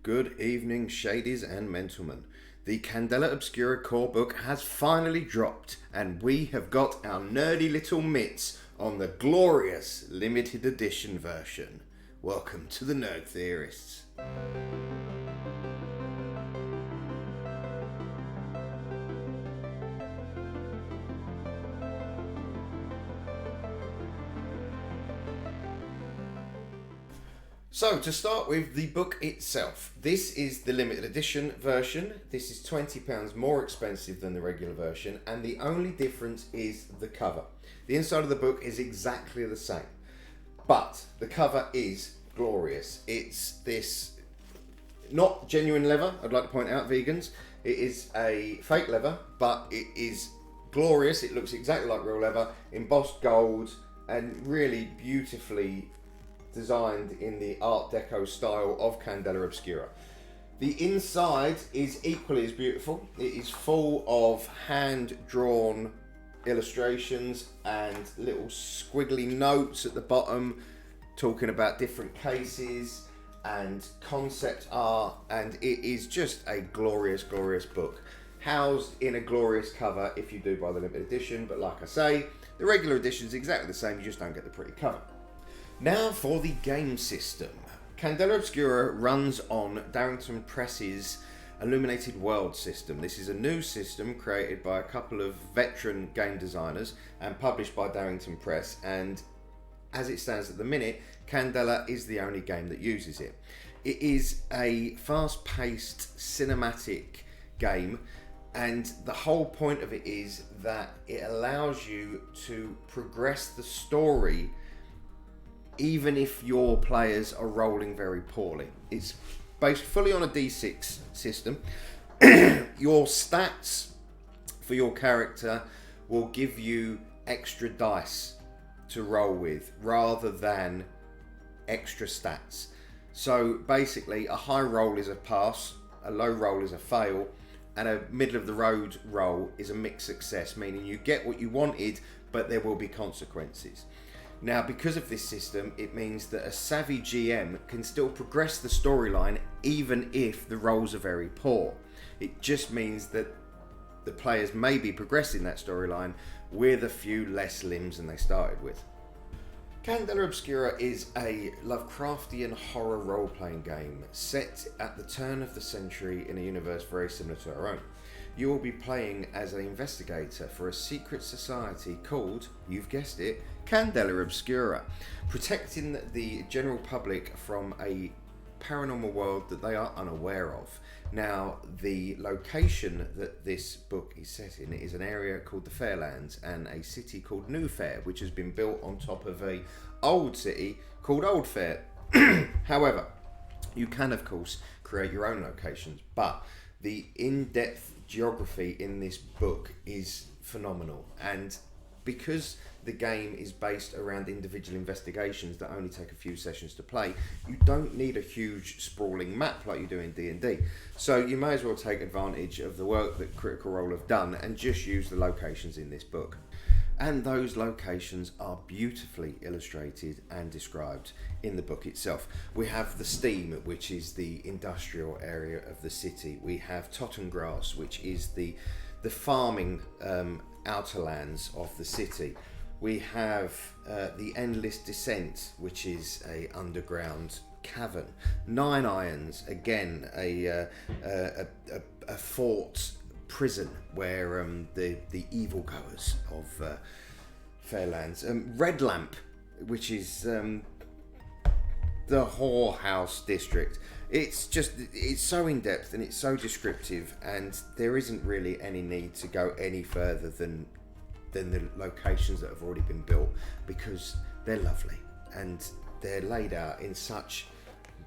Good evening, shadies and mentlemen. The Candela Obscura core book has finally dropped, and we have got our nerdy little mitts on the glorious limited edition version. Welcome to the Nerd Theorists. So, to start with the book itself, this is the limited edition version. This is £20 more expensive than the regular version, and the only difference is the cover. The inside of the book is exactly the same, but the cover is glorious. It's this, not genuine leather, I'd like to point out, vegans. It is a fake leather, but it is glorious. It looks exactly like real leather, embossed gold, and really beautifully designed in the Art Deco style of Candela Obscura. The inside is equally as beautiful. It is full of hand-drawn illustrations and little squiggly notes at the bottom talking about different cases and concept art, and it is just a glorious, glorious book. Housed in a glorious cover if you do buy the limited edition, but like I say, the regular edition is exactly the same, you just don't get the pretty cover. Now for the game system. Candela Obscura runs on Darrington Press's Illuminated World system. This is a new system created by a couple of veteran game designers and published by Darrington Press, and as it stands at the minute, Candela is the only game that uses it. It is a fast-paced cinematic game, and the whole point of it is that it allows you to progress the story even if your players are rolling very poorly. It's based fully on a D6 system. Your stats for your character will give you extra dice to roll with rather than extra stats. So basically, a high roll is a pass, a low roll is a fail, and a middle of the road roll is a mixed success, meaning you get what you wanted, but there will be consequences. Now, because of this system, it means that a savvy GM can still progress the storyline even if the rolls are very poor. It just means that the players may be progressing that storyline with a few less limbs than they started with. Candela Obscura is a Lovecraftian horror role-playing game set at the turn of the century in a universe very similar to our own. You will be playing as an investigator for a secret society called, you've guessed it, Candela Obscura, protecting the general public from a paranormal world that they are unaware of. Now, the location that this book is set in is an area called the Fairlands and a city called New Fair, which has been built on top of a old city called Old Fair. However, you can, of course, create your own locations, but the in-depth geography in this book is phenomenal, and because the game is based around individual investigations that only take a few sessions to play, you don't need a huge sprawling map like you do in D&D. So you may as well take advantage of the work that Critical Role have done and just use the locations in this book. And those locations are beautifully illustrated and described in the book itself. We have the Steam, which is the industrial area of the city. We have Tottengrass, which is the farming outer lands of the city. We have the Endless Descent, which is a underground cavern. Nine Irons, again a fort prison where the evil goers of Fairlands. Red Lamp, which is the whorehouse district. It's so in depth and it's so descriptive, and there isn't really any need to go any further than the locations that have already been built, because they're lovely and they're laid out in such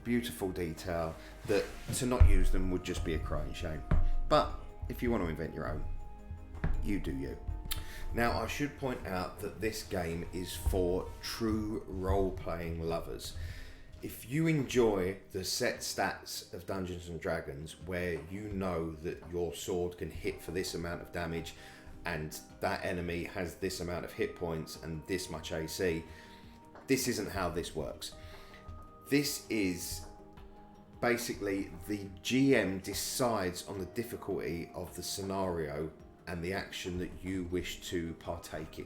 beautiful detail that to not use them would just be a crying shame. But if you want to invent your own, you do you. Now, I should point out that this game is for true role-playing lovers. If you enjoy the set stats of Dungeons and Dragons, where you know that your sword can hit for this amount of damage and that enemy has this amount of hit points and this much AC, this isn't how this works. This is basically the GM decides on the difficulty of the scenario and the action that you wish to partake in.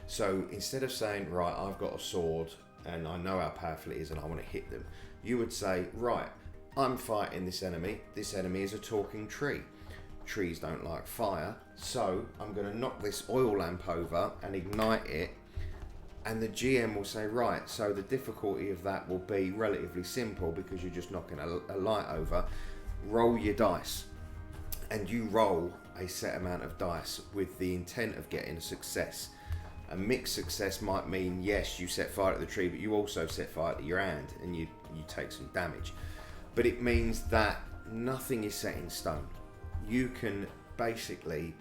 So instead of saying, right, I've got a sword and I know how powerful it is and I want to hit them, you would say, right, I'm fighting this enemy. This enemy is a talking tree. Trees don't like fire, so I'm going to knock this oil lamp over and ignite it. And the GM will say, right, so the difficulty of that will be relatively simple because you're just knocking a light over. Roll your dice. And you roll a set amount of dice with the intent of getting a success. A mixed success might mean, yes, you set fire to the tree, but you also set fire to your hand and you take some damage. But it means that nothing is set in stone. You can basically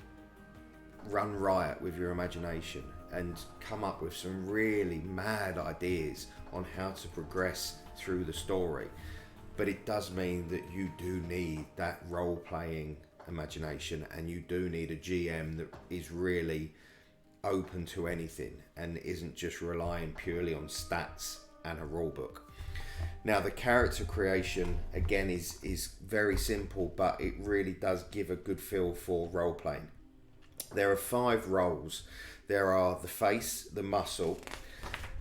run riot with your imagination and come up with some really mad ideas on how to progress through the story. But it does mean that you do need that role-playing imagination, and you do need a GM that is really open to anything and isn't just relying purely on stats and a rule book. Now, the character creation again is very simple, but it really does give a good feel for role-playing. There are 5 roles. There are the face, the muscle,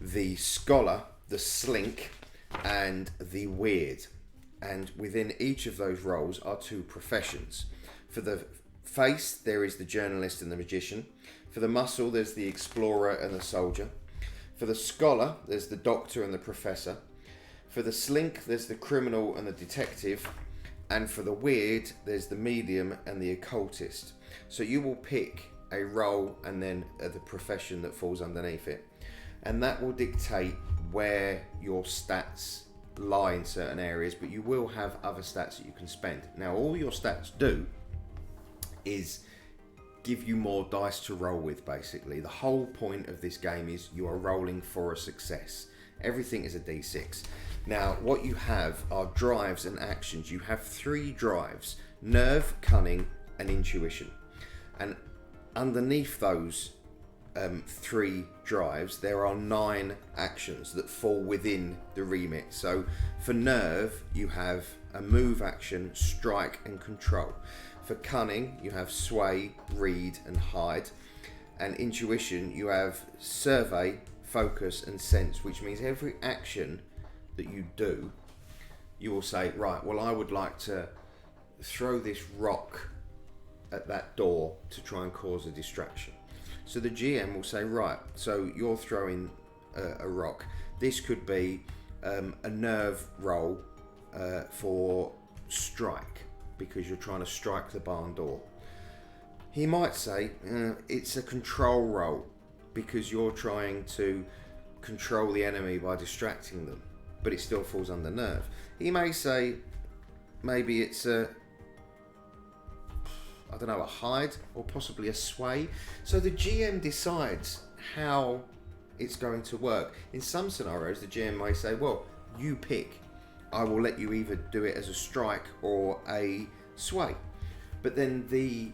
the scholar, the slink, and the weird. And within each of those roles are 2 professions. For the face, there is the journalist and the magician. For the muscle, there's the explorer and the soldier. For the scholar, there's the doctor and the professor. For the slink, there's the criminal and the detective. And for the weird, there's the medium and the occultist. So you will pick a role and then the profession that falls underneath it. And that will dictate where your stats lie in certain areas, but you will have other stats that you can spend. Now, all your stats do is give you more dice to roll with, basically. The whole point of this game is you are rolling for a success. Everything is a D6. Now, what you have are drives and actions. You have 3 drives: nerve, cunning, and intuition. And underneath those 3 drives, there are 9 actions that fall within the remit. So for nerve, you have a move action, strike, and control. For cunning, you have sway, read, and hide. And intuition, you have survey, focus, and sense, which means every action that you do, you will say, right, well, I would like to throw this rock at that door to try and cause a distraction. So the GM will say, right, so you're throwing a rock. This could be a nerve roll for strike, because you're trying to strike the barn door. He might say it's a control roll because you're trying to control the enemy by distracting them, but it still falls under nerve. He may say maybe it's a hide or possibly a sway. So the GM decides how it's going to work. In some scenarios, the GM may say, well, you pick. I will let you either do it as a strike or a sway. But then the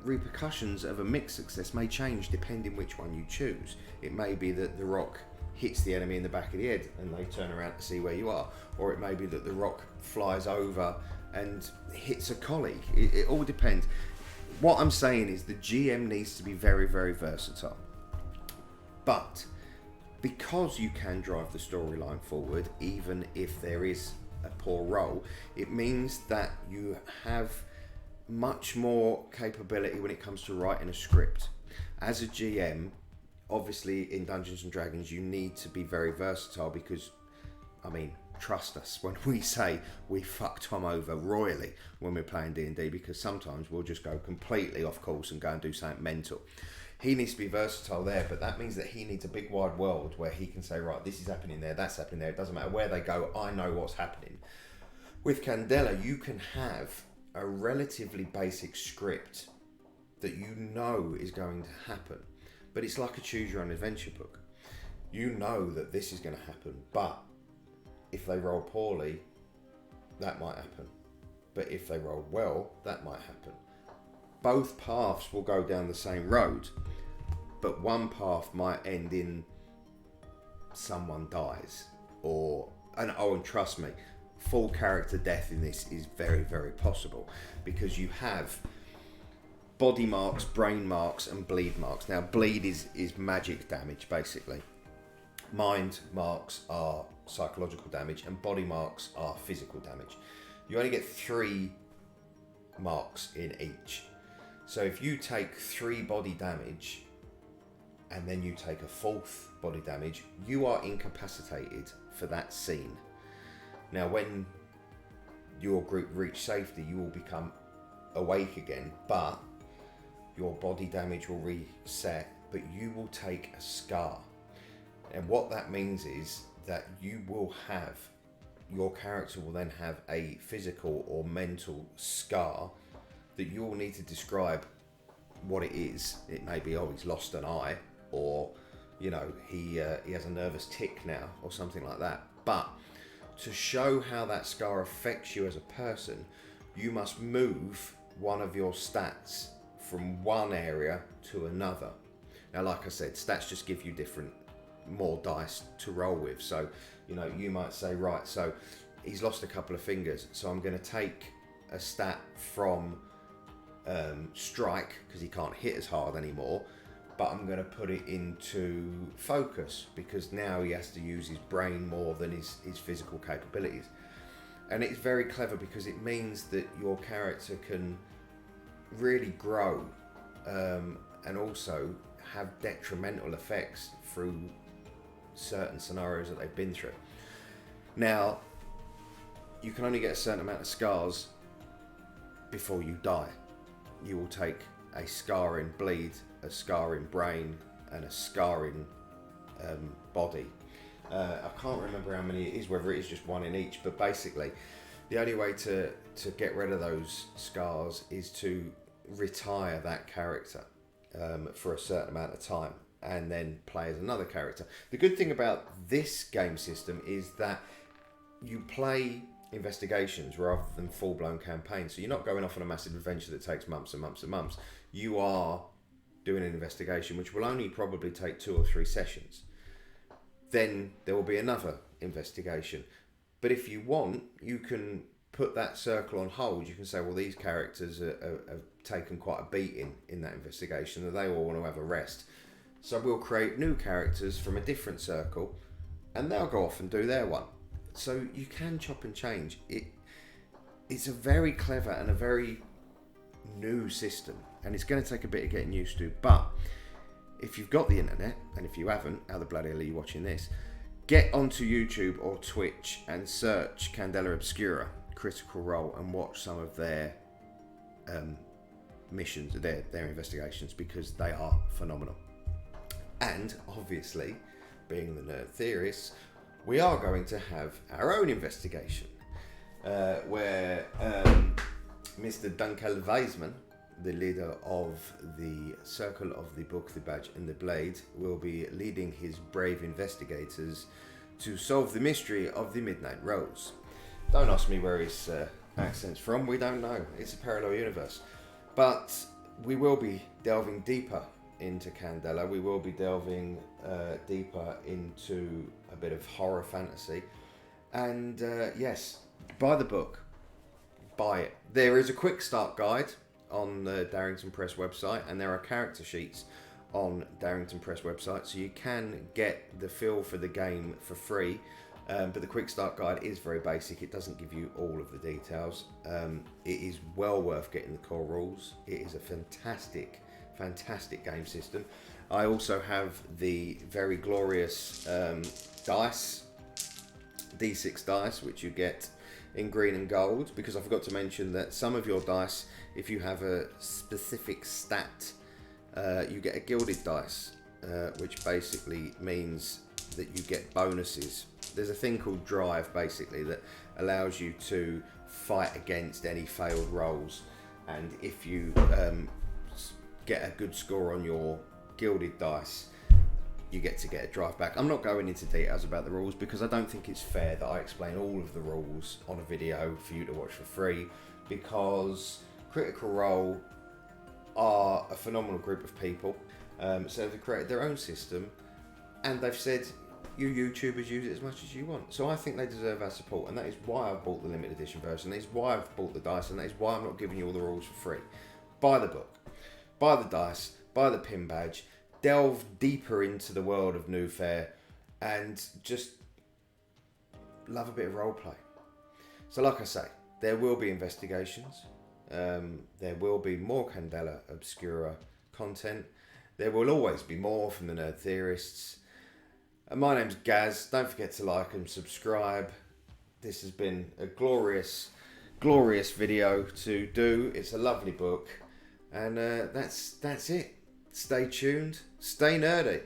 repercussions of a mixed success may change depending which one you choose. It may be that the rock hits the enemy in the back of the head and they turn around to see where you are, or it may be that the rock flies over and hits a colleague. It all depends. What I'm saying is the GM needs to be very, very versatile. But because you can drive the storyline forward, even if there is a poor roll, it means that you have much more capability when it comes to writing a script. As a GM, obviously in Dungeons and Dragons, you need to be very versatile because, I mean, trust us when we say we fuck Tom over royally when we're playing D&D, because sometimes we'll just go completely off course and go and do something mental. He needs to be versatile there, but that means that he needs a big wide world where he can say, right, this is happening there, that's happening there, it doesn't matter where they go, I know what's happening. With Candela, you can have a relatively basic script that you know is going to happen, but it's like a choose your own adventure book. You know that this is going to happen, but if they roll poorly, that might happen. But if they roll well, that might happen. Both paths will go down the same road, but one path might end in someone dies, and trust me, full character death in this is very, very possible, because you have body marks, brain marks, and bleed marks. Now, bleed is magic damage, basically. Mind marks are psychological damage, and body marks are physical damage. You only get 3 marks in each. So if you take 3 body damage and then you take a 4th body damage, you are incapacitated for that scene. Now, when your group reach safety, you will become awake again, but your body damage will reset, but you will take a scar. And what that means is that your character will then have a physical or mental scar that you will need to describe what it is. It may be, he's lost an eye, or he has a nervous tic now, or something like that. But to show how that scar affects you as a person, you must move one of your stats from one area to another. Now, like I said, stats just give you more dice to roll with. So, you might say, right, so he's lost a couple of fingers, so I'm going to take a stat from strike, because he can't hit as hard anymore, but I'm going to put it into focus, because now he has to use his brain more than his physical capabilities. And it's very clever, because it means that your character can really grow, and also have detrimental effects through certain scenarios that they've been through. Now, you can only get a certain amount of scars before you die. You will take a scar in bleed, a scar in brain, and a scar in body. I can't remember how many it is, whether it is just 1 in each, but basically the only way to get rid of those scars is to retire that character for a certain amount of time, and then play as another character. The good thing about this game system is that you play investigations rather than full-blown campaigns. So you're not going off on a massive adventure that takes months and months and months. You are doing an investigation which will only probably take 2 or 3 sessions. Then there will be another investigation. But if you want, you can put that circle on hold. You can say, well, these characters have taken quite a beating in that investigation, and they all want to have a rest. So we'll create new characters from a different circle, and they'll go off and do their one. So you can chop and change. It's a very clever and a very new system, and it's going to take a bit of getting used to. But if you've got the internet, and if you haven't, how the bloody hell are you watching this? Get onto YouTube or Twitch and search Candela Obscura, Critical Role, and watch some of their missions, their investigations, because they are phenomenal. And obviously, being the nerd theorists, we are going to have our own investigation, where Mr. Dunkel Weisman, the leader of the Circle of the Book, the Badge and the Blade, will be leading his brave investigators to solve the mystery of the Midnight Rose. Don't ask me where his accent's from, we don't know. It's a parallel universe. But we will be delving deeper into Candela. We will be delving deeper into a bit of horror fantasy. And yes, buy the book. Buy it. There is a quick start guide on the Darrington Press website, and there are character sheets on Darrington Press website, so you can get the feel for the game for free. But the quick start guide is very basic. It doesn't give you all of the details. It is well worth getting the core rules. It is a fantastic game system. I also have the very glorious dice, D6 dice, which you get in green and gold, because I forgot to mention that some of your dice, if you have a specific stat, you get a gilded dice, which basically means that you get bonuses. There's a thing called drive, basically, that allows you to fight against any failed rolls, and if you get a good score on your gilded dice, you get a drive back. I'm not going into details about the rules, because I don't think it's fair that I explain all of the rules on a video for you to watch for free, because Critical Role are a phenomenal group of people. So they've created their own system, and they've said, you YouTubers use it as much as you want. So I think they deserve our support, and that is why I've bought the limited edition version. That is why I've bought the dice, and that is why I'm not giving you all the rules for free. Buy the book, buy the dice, buy the pin badge, delve deeper into the world of New Fair, and just love a bit of roleplay. So like I say, there will be investigations. There will be more Candela Obscura content. There will always be more from the Nerd Theorists. My name's Gaz. Don't forget to like and subscribe. This has been a glorious, glorious video to do. It's a lovely book. And that's it. Stay tuned. Stay nerdy.